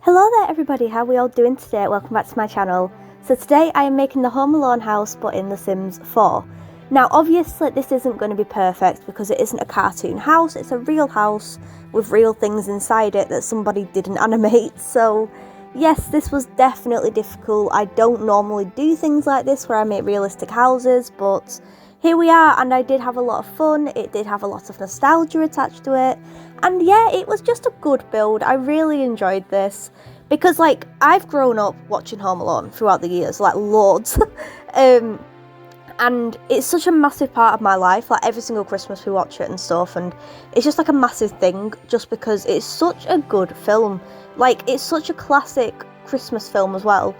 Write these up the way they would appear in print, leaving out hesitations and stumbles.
Hello there everybody, how are we all doing today? Welcome back to my channel. So today I am making the Home Alone house but in The Sims 4. Now obviously this isn't going to be perfect because it isn't a cartoon house, it's a real house with real things inside it that somebody didn't animate. So yes, this was definitely difficult. I don't normally do things like this where I make realistic houses, but here we are, and I did have a lot of fun. It did have a lot of nostalgia attached to it, and yeah, it was just a good build. I really enjoyed this because like I've grown up watching Home Alone throughout the years, like loads. And it's such a massive part of my life, like every single Christmas we watch it and stuff, and it's just like a massive thing just because it's such a good film. Like, it's such a classic Christmas film as well.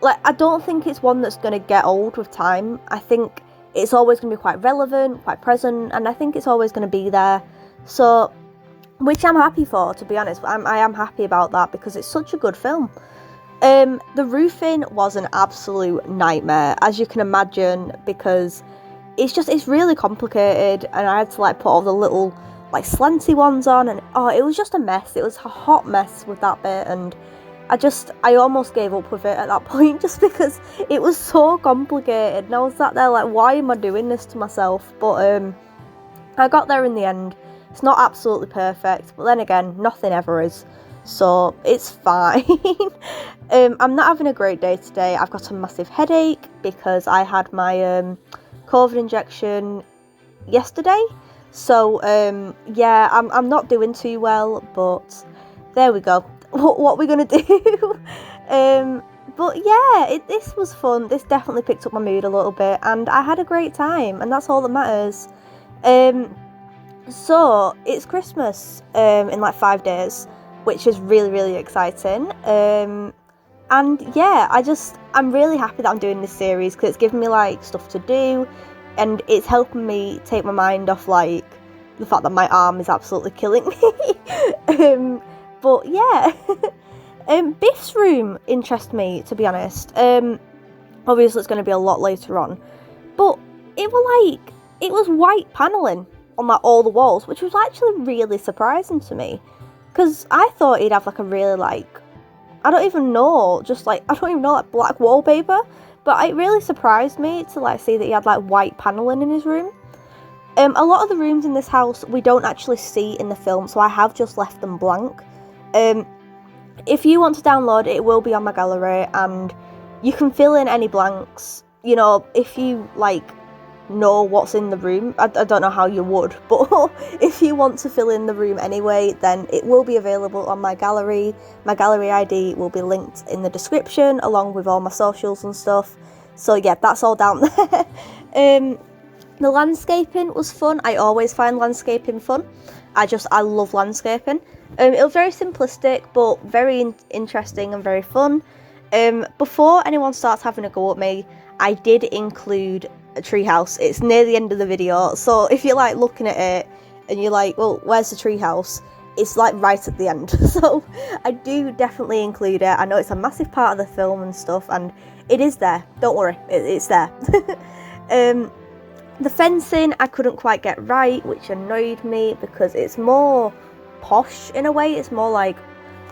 Like, I don't think it's one that's going to get old with time. I think it's always going to be quite relevant, quite present, and I think it's always going to be there. So, which I'm happy for, to be honest. I am happy about that because it's such a good film. The roofing was an absolute nightmare, as you can imagine, because it's really complicated, and I had to like put all the little like slanty ones on, and it was just a mess. It was a hot mess with that bit, and I almost gave up with it at that point just because it was so complicated, and I was sat there like, why am I doing this to myself? But I got there in the end. It's not absolutely perfect, but then again, nothing ever is, so it's fine. I'm not having a great day today. I've got a massive headache because I had my COVID injection yesterday, so yeah, I'm not doing too well, but there we go. What we're gonna do. But yeah, this was fun. This definitely picked up my mood a little bit, and I had a great time, and that's all that matters. So it's Christmas in like 5 days, which is really exciting. And yeah, I'm really happy that I'm doing this series because it's giving me like stuff to do, and it's helping me take my mind off like the fact that my arm is absolutely killing me. But yeah, Biff's room interests me, to be honest. Obviously it's going to be a lot later on, but it was white paneling on like all the walls, which was actually really surprising to me, because I thought he'd have like a really like, I don't even know like black wallpaper, but it really surprised me to like see that he had like white paneling in his room. A lot of the rooms in this house we don't actually see in the film, so I have just left them blank. If you want to download it, it will be on my gallery, and you can fill in any blanks, you know, if you like know what's in the room. I don't know how you would, but if you want to fill in the room anyway, then it will be available on my gallery. My gallery ID will be linked in the description along with all my socials and stuff, so yeah, that's all down there. The landscaping was fun. I always find landscaping fun. I love landscaping. It was very simplistic but very interesting and very fun. Before anyone starts having a go at me, I did include a treehouse. It's near the end of the video, so if you're like looking at it and you're like, well, where's the treehouse? It's like right at the end. So I do definitely include it. I know it's a massive part of the film and stuff, and it is there. Don't worry, it's there. The fencing I couldn't quite get right, which annoyed me because it's more posh in a way. It's more like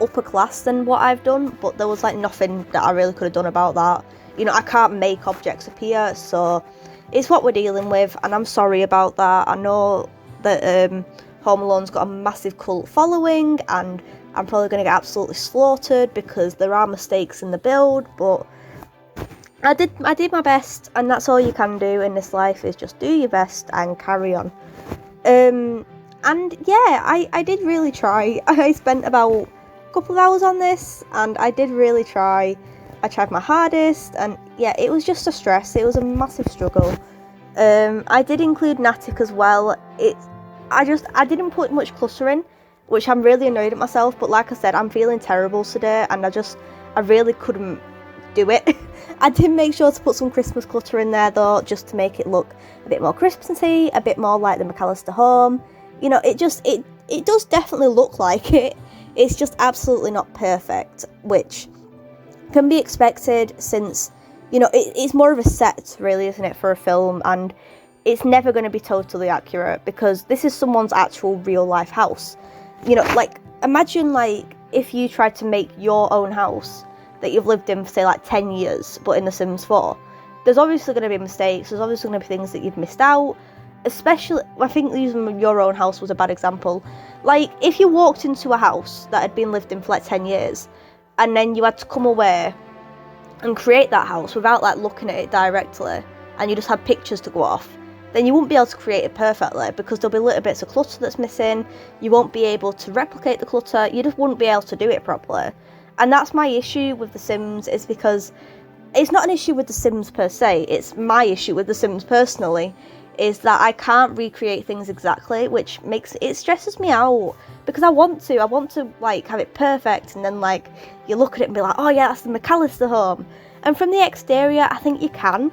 upper class than what I've done, but there was like nothing that I really could have done about that. You know, I can't make objects appear, so it's what we're dealing with, and I'm sorry about that. I know that Home Alone's got a massive cult following, and I'm probably going to get absolutely slaughtered because there are mistakes in the build, but I did my best, and that's all you can do in this life, is just do your best and carry on. And yeah, I did really try. I spent about a couple of hours on this, and I did really try. I tried my hardest, and yeah, it was just a stress. It was a massive struggle. I did include Natic as well. I didn't put much clutter in, which I'm really annoyed at myself, but like I said, I'm feeling terrible today, and I really couldn't do it. I did make sure to put some Christmas clutter in there though, just to make it look a bit more Christmassy, a bit more like the McAllister home. You know, it does definitely look like it. It's just absolutely not perfect, which can be expected since, you know, it's more of a set really, isn't it, for a film, and it's never going to be totally accurate because this is someone's actual real life house. You know, like imagine like if you tried to make your own house that you've lived in for, say, like 10 years, but in The Sims 4, there's obviously going to be mistakes, there's obviously going to be things that you've missed out, especially, I think using your own house was a bad example. Like, if you walked into a house that had been lived in for like 10 years, and then you had to come away and create that house without like looking at it directly, and you just had pictures to go off, then you won't be able to create it perfectly, because there'll be little bits of clutter that's missing, you won't be able to replicate the clutter, you just wouldn't be able to do it properly. And that's my issue with The Sims, is because it's not an issue with The Sims per se, it's my issue with The Sims personally, is that I can't recreate things exactly, which it stresses me out, because I want to like have it perfect, and then like you look at it and be like, oh yeah, that's the McAllister home, and from the exterior I think you can.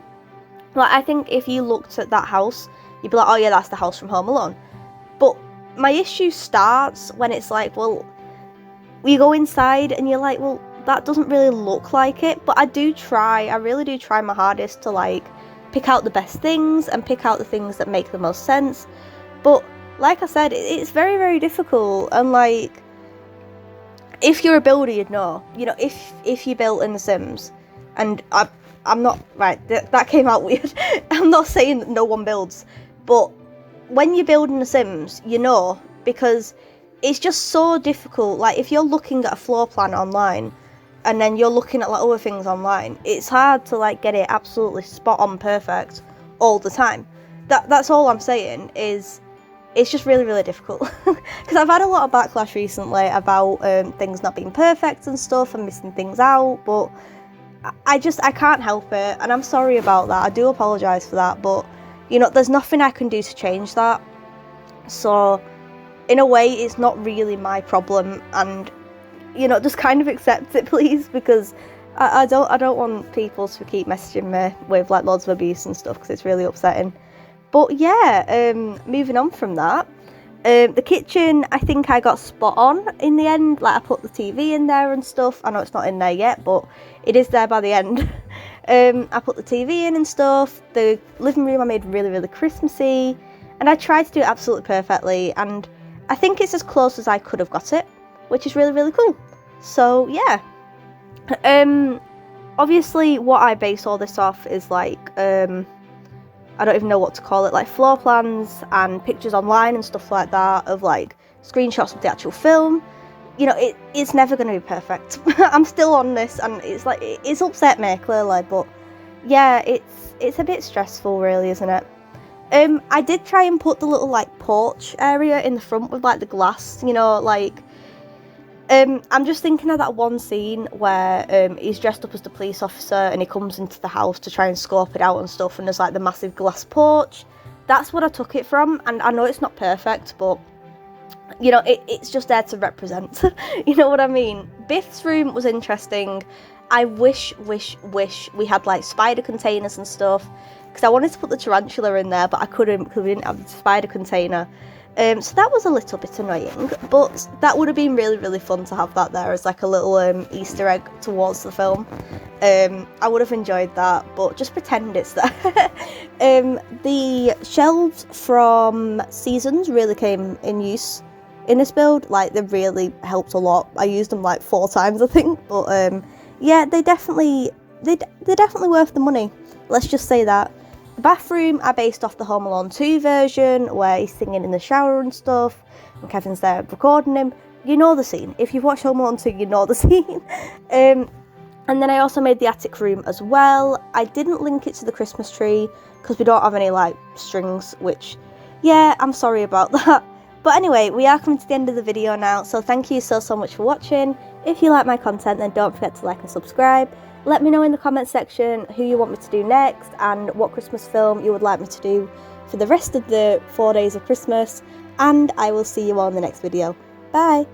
Like, I think if you looked at that house, you'd be like, oh yeah, that's the house from Home Alone. But my issue starts when it's like, well, you go inside and you're like, well, that doesn't really look like it. But I really do try my hardest to like pick out the best things and pick out the things that make the most sense. But like I said, it's very, very difficult. And like, if you're a builder, you'd know. You know, if you built in The Sims, and I'm not, right, that came out weird. I'm not saying that no one builds, but when you're building The Sims, you know, because it's just so difficult. Like, if you're looking at a floor plan online, and then you're looking at like other things online, it's hard to like get it absolutely spot on perfect all the time. That's all I'm saying, is it's just really, really difficult. Because I've had a lot of backlash recently about things not being perfect and stuff, and missing things out, but I can't help it, and I'm sorry about that. I do apologise for that, but you know, there's nothing I can do to change that. So in a way, it's not really my problem, and you know, just kind of accept it, please, because I don't want people to keep messaging me with like loads of abuse and stuff, because it's really upsetting. But yeah, moving on from that, the kitchen, I think I got spot on in the end. Like, I put the TV in there and stuff. I know it's not in there yet, but it is there by the end. I put the TV in and stuff. The living room I made really, really Christmassy, and I tried to do it absolutely perfectly, and I think it's as close as I could have got it, which is really, really cool. So yeah, obviously what I base all this off is like, I don't even know what to call it, like floor plans and pictures online and stuff like that, of like screenshots of the actual film. You know, it's never going to be perfect. I'm still on this, and it's like, it's upset me clearly, but yeah, it's a bit stressful really, isn't it? I did try and put the little like porch area in the front with like the glass, you know, like, I'm just thinking of that one scene where he's dressed up as the police officer and he comes into the house to try and scope it out and stuff, and there's like the massive glass porch. That's what I took it from, and I know it's not perfect, but you know, it's just there to represent. You know what I mean? Biff's room was interesting. I wish we had like spider containers and stuff, because I wanted to put the tarantula in there, but I couldn't because we didn't have the spider container. So that was a little bit annoying, but that would have been really, really fun to have that there as like a little Easter egg towards the film. I would have enjoyed that, but just pretend it's there. The shelves from Seasons really came in use in this build. Like, they really helped a lot. I used them like 4 times, I think, but yeah, they're definitely worth the money. Let's just say that. The bathroom I based off the Home Alone 2 version, where he's singing in the shower and stuff, and Kevin's there recording him. You know the scene. If you've watched Home Alone 2, you know the scene. And then I also made the attic room as well. I didn't link it to the Christmas tree, because we don't have any, like, strings, which, yeah, I'm sorry about that. But anyway, we are coming to the end of the video now, so thank you so much for watching. If you like my content, then don't forget to like and subscribe. Let me know in the comment section who you want me to do next, and what Christmas film you would like me to do for the rest of the 4 days of Christmas, and I will see you all in the next video. Bye!